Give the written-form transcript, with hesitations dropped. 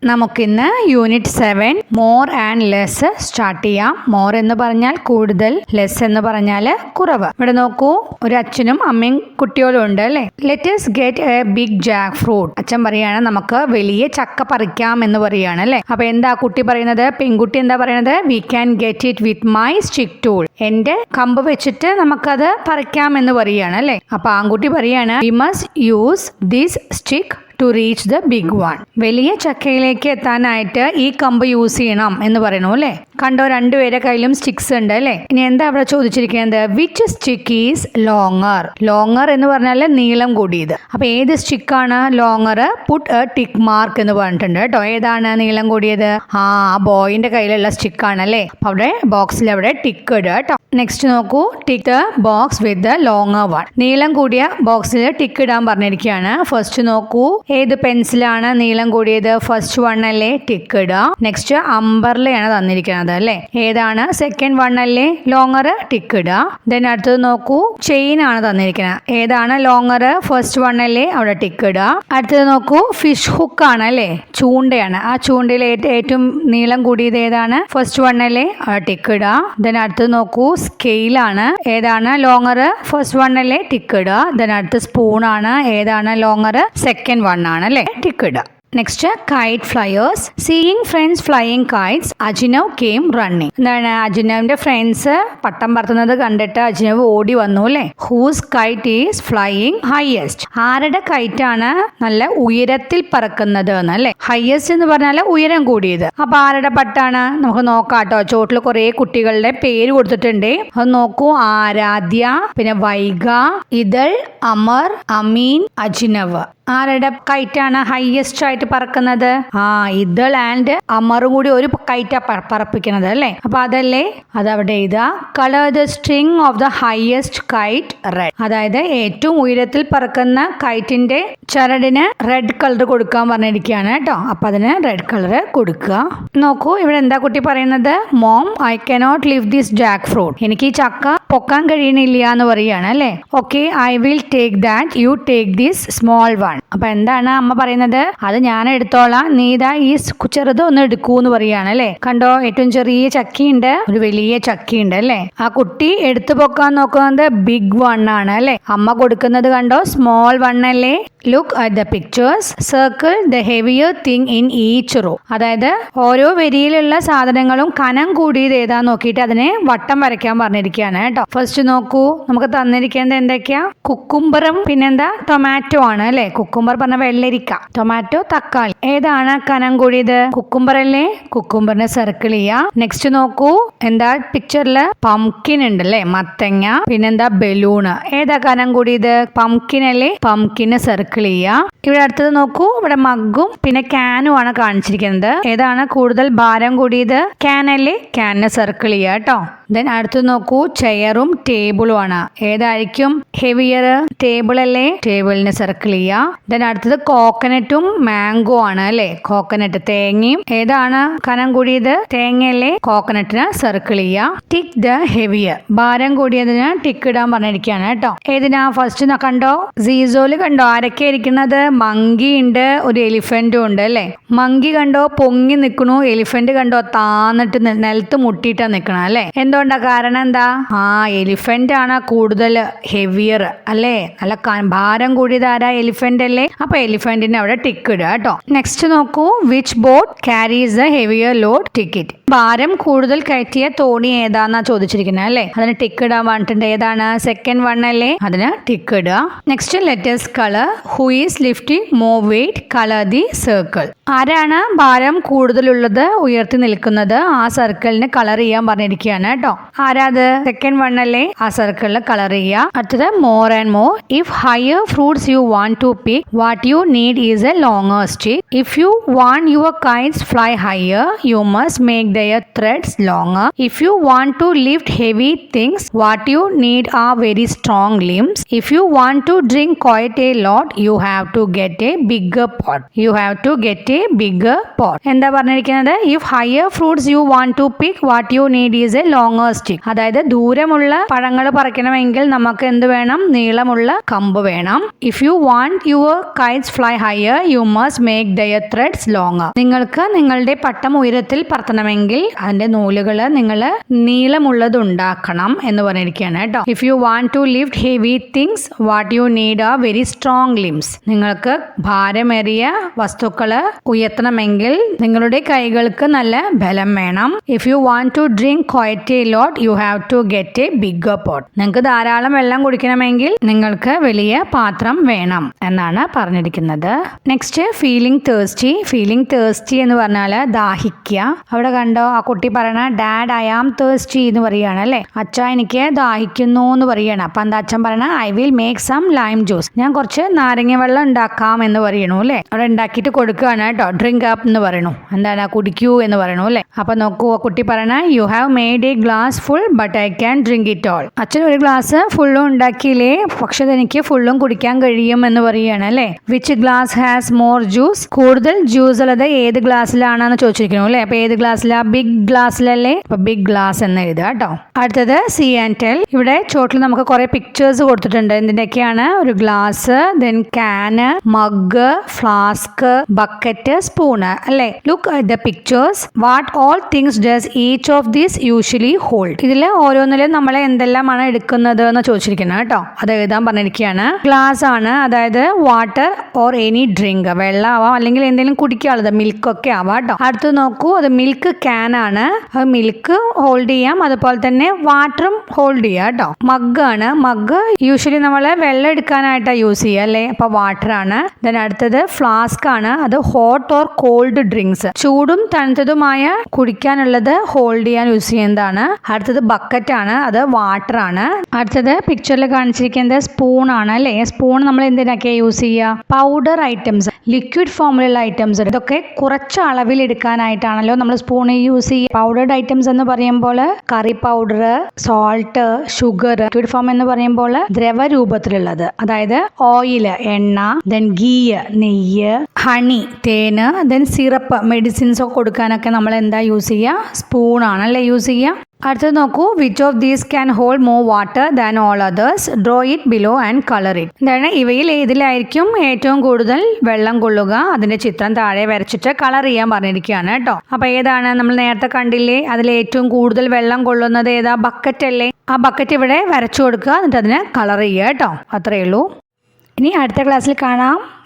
നമുക്കിന്ന് unit 7 more and less start ചെയ്യാം. More എന്ന് പറഞ്ഞാൽ കൂടുതൽ, ലെസ് എന്ന് പറഞ്ഞാൽ കുറവ്. ഇവിടെ നോക്കൂ, ഒരു അച്ഛനും അമ്മയും കുട്ടികളും ഉണ്ട് അല്ലേ. Let's get a big jackfruit. അച്ഛൻ പറയാണ് നമുക്ക് വലിയ ചക്ക പറിക്കാം എന്ന് പറയാണ് അല്ലേ. അപ്പൊ എന്താ കുട്ടി പറയുന്നത്? പെൺകുട്ടി എന്താ പറയുന്നത്? We can get it with my stick tool. എന്റെ കമ്പ് വെച്ചിട്ട് നമുക്കത് പറിക്കാം എന്ന് പറയാണ് അല്ലേ. അപ്പൊ ആൺകുട്ടി പറയാണ് we must use this stick to reach the big one. വലിയ ചക്കയിലേക്ക് എത്താനായിട്ട് ഈ കമ്പ് യൂസ് ചെയ്യണം എന്ന് പറയണു അല്ലേ. കണ്ടോ, രണ്ടുപേരെ കയ്യിലും സ്റ്റിക്സ് ഉണ്ട് അല്ലേ. ഇനി എന്താ അവിടെ ചോദിച്ചിരിക്കുന്നത്? Which stick is longer? Longer എന്ന് പറഞ്ഞാൽ നീളം കൂടിയത്. അപ്പൊ ഏത് സ്റ്റിക്കാണ് longer? Put a tick mark എന്ന് പറഞ്ഞിട്ടുണ്ട് കേട്ടോ. ഏതാണ് നീളം കൂടിയത്? ആ ബോയിന്റെ കയ്യിലുള്ള സ്റ്റിക്കാണ് അല്ലേ. അപ്പൊ അവിടെ ബോക്സിൽ അവിടെ ടിക്ക് ഇടുക കേട്ടോ. നെക്സ്റ്റ് നോക്കൂ, tick the box with the longer one. നീളം കൂടിയ ബോക്സിൽ ടിക്ക് ഇടാൻ പറഞ്ഞിരിക്കുകയാണ്. ഫസ്റ്റ് നോക്കൂ, ഏത് പെൻസിലാണ് നീളം കൂടിയത്? ഫസ്റ്റ് വൺ അല്ലേ, ടിക്ക് ഇടുക. നെക്സ്റ്റ് അംബർലയാണ് തന്നിരിക്കുന്നത് അല്ലേ. ഏതാണ്? സെക്കൻഡ് വൺ അല്ലേ, ലോങ്ങർ, ടിക്ക് ഇടുക. ദെൻ അടുത്തത് നോക്കൂ, ചെയിൻ ആണ് തന്നിരിക്കുന്നത്. ഏതാണ് ലോങ്ങർ? ഫസ്റ്റ് വൺ അല്ലേ, അവിടെ ടിക്ക് ഇടുക. അടുത്തത് നോക്കൂ, ഫിഷ് ഹുക്ക് ആണ് അല്ലേ, ചൂണ്ടയാണ്. ആ ചൂണ്ടയിൽ ഏറ്റവും നീളം കൂടിയത് ഏതാണ്? ഫസ്റ്റ് വൺ അല്ലേ, അവിടെ ടിക്ക് ഇടുക. ദെൻ അടുത്തത് നോക്കൂ, സ്കെയിലാണ്. ഏതാണ് ലോങ്ങർ? ഫസ്റ്റ് വൺ അല്ലേ, ടിക്ക് ഇടുക. ദെൻ അടുത്ത സ്പൂൺ ആണ്. ഏതാണ് ലോങ്ങർ? സെക്കൻഡ് വൺ ആണ് അല്ലേ, ടിക്ക് ഇടുക. Next kite flyers. Seeing friends flying kites Abhinav came running. എന്താണ്? അജിനവിന്റെ ഫ്രണ്ട്സ് പട്ടം പറത്തുന്നത് കണ്ടിട്ട് അജിനവ് ഓടി വന്നു അല്ലേ. Whose kite is flying highest. ആരുടെ കൈറ്റ് ആണ് നല്ല ഉയരത്തിൽ പറക്കുന്നത് എന്നല്ലേ. ഹയസ്റ്റ് എന്ന് പറഞ്ഞാൽ ഉയരം കൂടിയത്. അപ്പൊ ആരുടെ പട്ടാണ്? നമുക്ക് നോക്കാട്ടോ. ചോട്ടിൽ കുറെ കുട്ടികളുടെ പേര് കൊടുത്തിട്ടുണ്ട്. അത് നോക്കൂ, ആരാധ്യ, പിന്നെ വൈഗ, ഇതൾ, അമർ, അമീൻ, അജിനവ്. ആരുടെ കൈറ്റാണ് ഹയസ്റ്റ് ആയിട്ട് പറക്കുന്നത്? ഇതൾ ആൻഡ് അമറും കൂടി ഒരു കൈറ്റാ പറപ്പിക്കുന്നത് അല്ലേ. അപ്പൊ അതല്ലേ, അതവിടെ ഇതാ. Colour the string of the highest KITE red. അതായത് ഏറ്റവും ഉയരത്തിൽ പറക്കുന്ന കൈറ്റിന്റെ ചരടിന് റെഡ് കളർ കൊടുക്കാൻ പറഞ്ഞിരിക്കുകയാണ് കേട്ടോ. അപ്പൊ അതിന് റെഡ് കളർ കൊടുക്കുക. നോക്കൂ, ഇവിടെ എന്താ കുട്ടി പറയുന്നത്? Mom, I cannot live this Jack fruit. എനിക്ക് ഈ ചക്ക പൊക്കാൻ കഴിയണില്ല എന്ന് പറയാണ് അല്ലേ. Okay, I will take that, you take this small one. അപ്പൊ എന്താണ് അമ്മ പറയുന്നത്? അത് ഞാൻ എടുത്തോളാം, നീ ഇതാ ഈ ചെറുത് ഒന്ന് എടുക്കൂന്ന് പറയാണ് അല്ലേ. കണ്ടോ, ഏറ്റവും ചെറിയ ചക്കിയുണ്ട്, ഒരു വലിയ ചക്കിയുണ്ട് അല്ലേ. ആ കുട്ടി എടുത്തു പൊക്കാൻ നോക്കുന്നത് ബിഗ് വൺ ആണ് അല്ലേ. അമ്മ കൊടുക്കുന്നത് കണ്ടോ, സ്മോൾ വൺ അല്ലേ. Look at the pictures, circle the heavier thing in each raw. അതായത് ഓരോ വരിയിലുള്ള സാധനങ്ങളും കനം കൂടിയത് ഏതാ നോക്കിയിട്ട് അതിനെ വട്ടം വരയ്ക്കാൻ പറഞ്ഞിരിക്കുകയാണ് കേട്ടോ. ഫസ്റ്റ് നോക്കൂ, നമുക്ക് തന്നിരിക്കുന്നത് എന്തൊക്കെയാ? കുക്കുംബറും പിന്നെന്താ ടൊമാറ്റോ ആണ് അല്ലെ. കുക്കുംബർ പറഞ്ഞ വെള്ളരിക്ക, ടൊമാറ്റോ തക്കാളി. ഏതാണ് കനം കൂടിയത്? കുക്കുംബർ അല്ലേ. കുക്കുംബറിനെ സർക്കിൾ ചെയ്യാ. നെക്സ്റ്റ് നോക്കൂ, എന്താ പിക്ചറിൽ? പംകിൻ ഉണ്ട് അല്ലേ, മത്തങ്ങ, പിന്നെന്താ ബലൂണ്. ഏതാ കനം കൂടിയത്? പംകിൻ അല്ലേ. പംകിന് സർക്കിൾ ചെയ്യാ. ഇവിടെ അടുത്തത് നോക്കൂ, ഇവിടെ മഗ്ഗും പിന്നെ ക്യാനും ആണ് കാണിച്ചിരിക്കുന്നത്. ഏതാണ് കൂടുതൽ ഭാരം കൂടിയത്? ക്യാൻ അല്ലേ. ക്യാനിനെ സർക്കിൾ ചെയ്യാ കേട്ടോ. ദെൻ അടുത്ത് നോക്കൂ, ചെയറും ടേബിളും ആണ്. ഏതായിരിക്കും ഹെവിയർ? ടേബിൾ അല്ലേ. ടേബിളിനെ സർക്കിൾ ചെയ്യാ. ദെൻ അടുത്തത് കോക്കനട്ടും മാംഗോ ആണ് അല്ലേ. കോക്കനട്ട്, തേങ്ങയും. ഏതാണ് കനം കൂടിയത്? തേങ്ങയല്ലേ. കോക്കനട്ടിന് സർക്കിൾ ചെയ്യാ. Tick the heavier. ഭാരം കൂടിയതിന് ടിക്ക് ഇടാൻ പറഞ്ഞിരിക്കുകയാണ് കേട്ടോ. ഏതിനാ? ഫസ്റ്റ് കണ്ടോ, സീസോല് കണ്ടോ ആരൊക്കെ ഇരിക്കുന്നത്? മങ്കി ഉണ്ട്, ഒരു എലിഫന്റും ഉണ്ട് അല്ലേ. മങ്കി കണ്ടോ പൊങ്ങി നിൽക്കണു, എലിഫന്റ് കണ്ടോ താന്നിട്ട് നിലത്ത് മുട്ടിയിട്ടാ നിൽക്കണം അല്ലേ. എന്തുകൊണ്ടാ? കാരണം എന്താ? എലിഫന്റ് ആണ് കൂടുതൽ ഹെവിയർ അല്ലേ. നല്ല ഭാരം കൂടിയത് ആരാ? എലിഫന്റ് അല്ലേ. അപ്പൊ എലിഫന്റിന് അവിടെ ടിക്ക് ഇടുക കേട്ടോ. നെക്സ്റ്റ് നോക്കൂ, which boat carries A heavier load? Ticket. ഭാരം കൂടുതൽ കയറ്റിയ തോണി ഏതാന്നാ ചോദിച്ചിരിക്കുന്നത് അല്ലേ. അതിന് ടിക്ക് ഇടാൻ പറഞ്ഞിട്ടുണ്ട്. ഏതാണ്? സെക്കൻഡ് വൺ അല്ലേ. അതിന് ടിക്ക് ഇടുക. Next letters colour. Who is lifting more wait? Colour the circle. ആരാണ് ഭാരം കൂടുതലുള്ളത്, ഉയർത്തി നിൽക്കുന്നത്? ആ സർക്കിളിന് കളർ ചെയ്യാൻ പറഞ്ഞിരിക്കുകയാണ് കേട്ടോ. ആരാത്? സെക്കൻഡ് വൺ അല്ലേ. ആ സർക്കിളിൽ കളർ ചെയ്യുക. അടുത്തത് more and more. If higher fruits you want to pick, what you need is a longer stick. If you want your kites fly higher, you must make their threads longer. If you want to lift heavy things, what you need are very strong limbs. If you want to drink quite a lot, you have to get a bigger pot. You have to get a bigger pot. എന്താ പറഞ്ഞിരിക്കുന്നത്? If higher fruits you want to pick, what you need is a longer stick. അതായത് ദൂരമുള്ള പഴങ്ങൾ പറിക്കണമെങ്കിൽ നമുക്ക് എന്ത് വേണം? നീളമുള്ള കമ്പ് വേണം. If you want your kites fly higher, you must make their threads longer. നിങ്ങൾക്ക് നിങ്ങളുടെ പട്ടം ഉയരത്തിൽ പറത്തണമെങ്കിൽ അതിന്റെ നൂലുകൾ നിങ്ങൾ നീളമുള്ളത് ഉണ്ടാക്കണം എന്ന് പറഞ്ഞിരിക്കുകയാണ് കേട്ടോ. If you want to lift heavy things, what you need are very strong limbs. നിങ്ങൾക്ക് ഭാരമേറിയ വസ്തുക്കൾ ഉയർത്തണമെങ്കിൽ നിങ്ങളുടെ കൈകൾക്ക് നല്ല ബലം വേണം. If you want to drink quite a lot, you have to get a bigger pot. നിങ്ങൾക്ക് ധാരാളം വെള്ളം കുടിക്കണമെങ്കിൽ നിങ്ങൾക്ക് വലിയ പാത്രം വേണം എന്നാണ് പറഞ്ഞിരിക്കുന്നത്. Next feeling thirsty. Feeling thirsty എന്ന് പറഞ്ഞാൽ ദാഹിക്കുക. അവിടെ കണ്ടോ ആ കുട്ടി പറയണ ഡാഡ് ഐ ആം തേഴ്സ്റ്റി എന്ന് പറയുകയാണ് അല്ലേ. അച്ഛ എനിക്ക് ദാഹിക്കുന്നു എന്ന് പറയുകയാണ്. അപ്പം എന്താ അച്ഛൻ പറയണ I will make some lime juice. ഞാൻ കുറച്ച് നാരങ്ങ വെള്ളം ഉണ്ടാക്കാം എന്ന് പറയണു അല്ലേ. അവിടെ ഉണ്ടാക്കിയിട്ട് കൊടുക്കുകയാണ് കേട്ടോ. ഡ്രിങ്ക് അപ്പ് എന്ന് പറയണു. എന്താണ് കുടിക്കൂ എന്ന് പറയണു അല്ലേ. അപ്പൊ നോക്കൂ ആ കുട്ടി പറയണ you have made A glass full but I can drink it all. അച്ഛൻ ഒരു ഗ്ലാസ് ഫുള്ളും ഉണ്ടാക്കിയില്ലേ, പക്ഷെ എനിക്ക് ഫുള്ളും കുടിക്കാൻ കഴിയും എന്ന് പറയുകയാണ് അല്ലേ. Which glass has more juice. കൂടുതൽ ജ്യൂസ് ഉള്ളത് ഏത് ഗ്ലാസ്സിലാണെന്ന് ചോദിച്ചിരിക്കുന്നു അല്ലേ. അപ്പൊ ഏത് ഗ്ലാസ്സിലാ? ബിഗ് ഗ്ലാസ്സിലല്ലേ. അപ്പൊ ബിഗ് ഗ്ലാസ് എന്ന് എഴുതുക കേട്ടോ. അടുത്തത് സി ആൻഡ് ടെൽ. ഇവിടെ ചോട്ടിൽ നമുക്ക് കുറെ പിക്ചേഴ്സ് കൊടുത്തിട്ടുണ്ട്. എന്തിന്റെയൊക്കെയാണ്? ഒരു glass, then can, mug, flask, bucket, spoon അല്ലേ. Look at the pictures. What all things does each of these usually hold. ഇതിൽ ഓരോന്നിലും നമ്മളെ എന്തെല്ലാമാണ് എടുക്കുന്നത് എന്ന് ചോദിച്ചിരിക്കുന്നത് കേട്ടോ. അത് എഴുതാൻ പറഞ്ഞിരിക്കുകയാണ്. ഗ്ലാസ് ആണ്, അതായത് വാട്ടർ ഓർ എനി ഡ്രിങ്ക്, വെള്ളം ആവാം അല്ലെങ്കിൽ എന്തെങ്കിലും കുടിക്കാനുള്ളത്, മിൽക്ക് ഒക്കെ ആവാം കേട്ടോ. അടുത്ത് നോക്കൂ, അത് മിൽക്ക് ക്യാൻ ആണ്, അത് മിൽക്ക് ഹോൾഡ് ചെയ്യാം, അതുപോലെ തന്നെ വാട്ടറും ഹോൾഡ് ചെയ്യാം കേട്ടോ. മഗ് ആണ്, മഗ് യൂഷ്വലി നമ്മള് വെള്ളം എടുക്കാനായിട്ടാണ് യൂസ് ചെയ്യുക അല്ലേ. അപ്പൊ വാട്ടർ ആണ്. ദെൻ അടുത്തത് ഫ്ലാസ്ക് ആണ്, അത് ഹോട്ട് ഓർ കോൾഡ് ഡ്രിങ്ക്സ്, ചൂടും തണുത്തതുമായ കുടിക്കാനുള്ളത് ഹോൾഡ് ചെയ്യാൻ യൂസ് ചെയ്യുന്നതാണ്. അടുത്തത് ബക്കറ്റ് ആണ്, അത് വാട്ടർ ആണ്. അടുത്തത് പിക്ചറിൽ കാണിച്ചിരിക്കുന്നത് സ്പൂൺ ആണ് അല്ലേ. സ്പൂൺ നമ്മൾ എന്തിനൊക്കെയാ യൂസ് ചെയ്യുക? പൗഡർ ഐറ്റംസ്, ലിക്വിഡ് ഫോമിലുള്ള ഐറ്റംസ്, ഇതൊക്കെ കുറച്ച് അളവിൽ എടുക്കാനായിട്ടാണല്ലോ നമ്മൾ സ്പൂൺ യൂസ് ചെയ്യുക. പൗഡർഡ് ഐറ്റംസ് എന്ന് പറയുമ്പോൾ curry powder, salt, sugar. Liquid form എന്ന് പറയുമ്പോൾ ദ്രവരൂപത്തിലുള്ളത്, അതായത് ഓയിൽ, എണ്ണ, ദെൻ ഗീ, നെയ്യ്, ഹണി, തേന്, ദെൻ സിറപ്പ്, മെഡിസിൻസ് ഒക്കെ കൊടുക്കാനൊക്കെ നമ്മൾ എന്താ യൂസ് ചെയ്യുക? സ്പൂൺ ആണല്ലേ യൂസ് ചെയ്യുക. അടുത്തത് നോക്കൂ, which of these can hold more water than all others. Draw it below and colour it. എന്താണ് ഇവയിൽ ഏതിലായിരിക്കും ഏറ്റവും കൂടുതൽ വെള്ളം കൊള്ളുക? അതിന്റെ ചിത്രം താഴെ വരച്ചിട്ട് കളർ ചെയ്യാൻ പറഞ്ഞിരിക്കുകയാണ് കേട്ടോ. അപ്പൊ ഏതാണ്? നമ്മൾ നേരത്തെ കണ്ടില്ലേ, അതിൽ ഏറ്റവും കൂടുതൽ വെള്ളം കൊള്ളുന്നത് ഏതാ? ബക്കറ്റ് അല്ലേ. ആ ബക്കറ്റ് ഇവിടെ വരച്ചു കൊടുക്കുക, എന്നിട്ട് അതിനെ കളർ ചെയ്യുക കേട്ടോ. അത്രയേ ഉള്ളൂ. ഇനി അടുത്ത ക്ലാസ്സിൽ കാണാം.